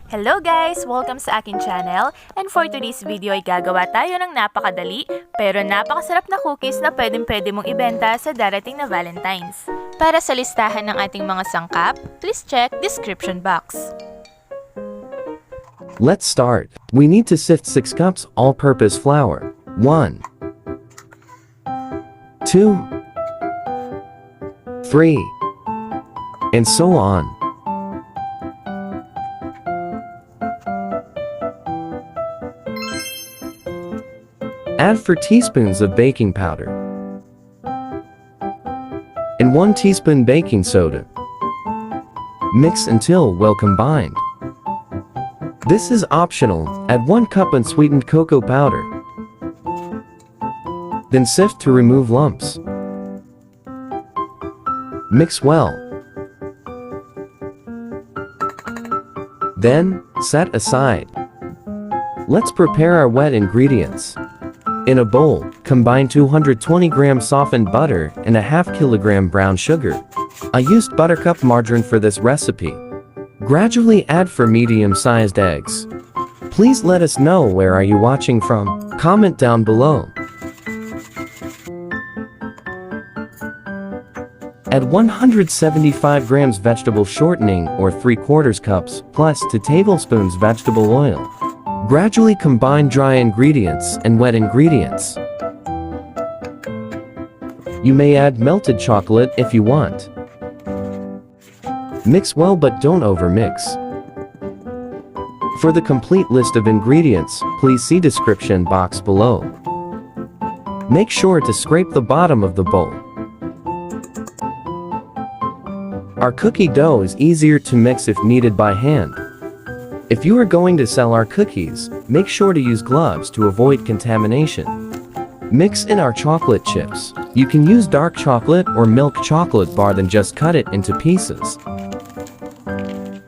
Hello guys! Welcome sa akin channel, and for today's video ay gagawa tayo ng napakadali pero napakasarap na cookies na pwede mong ibenta sa darating na Valentine's. Para sa listahan ng ating mga sangkap, please check description box. Let's start. We need to sift 6 cups all-purpose flour. 1, 2, 3, and so on. Add 4 teaspoons of baking powder and 1 teaspoon baking soda. Mix until well combined. This is optional. Add 1 cup unsweetened cocoa powder. Then sift to remove lumps. Mix well. Then, set aside. Let's prepare our wet ingredients. In a bowl, combine 220 grams softened butter and a half kilogram brown sugar. I used buttercup margarine for this recipe. Gradually add 4 medium-sized eggs. Please let us know where are you watching from. Comment down below. Add 175 grams vegetable shortening or 3/4 cups plus 2 tablespoons vegetable oil. Gradually combine dry ingredients and wet ingredients. You may add melted chocolate if you want. Mix well but don't overmix. For the complete list of ingredients, please see description box below. Make sure to scrape the bottom of the bowl. Our cookie dough is easier to mix if kneaded by hand. If you are going to sell our cookies, make sure to use gloves to avoid contamination. Mix in our chocolate chips. You can use dark chocolate or milk chocolate bar, then just cut it into pieces.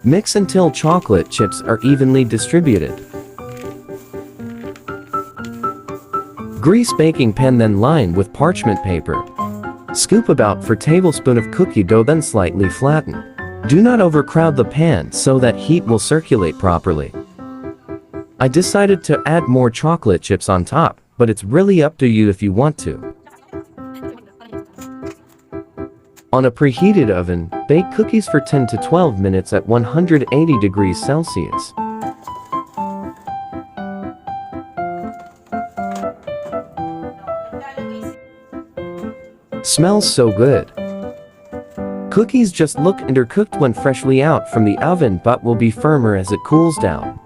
Mix until chocolate chips are evenly distributed. Grease baking pan, then line with parchment paper. Scoop about 4 tablespoons of cookie dough, then slightly flatten. Do not overcrowd the pan so that heat will circulate properly. I decided to add more chocolate chips on top, but it's really up to you if you want to. On a preheated oven, bake cookies for 10 to 12 minutes at 180 degrees Celsius. Smells so good. Cookies just look undercooked when freshly out from the oven but will be firmer as it cools down.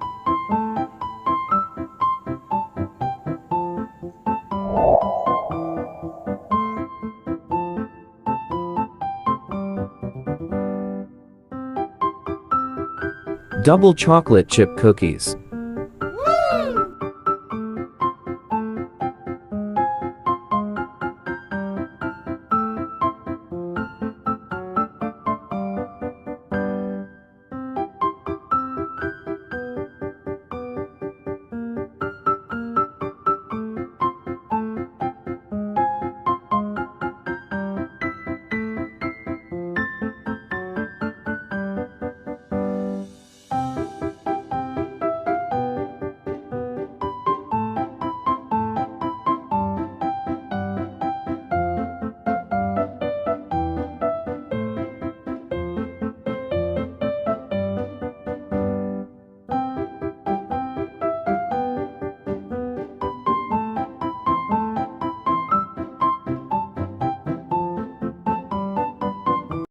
Double chocolate chip cookies.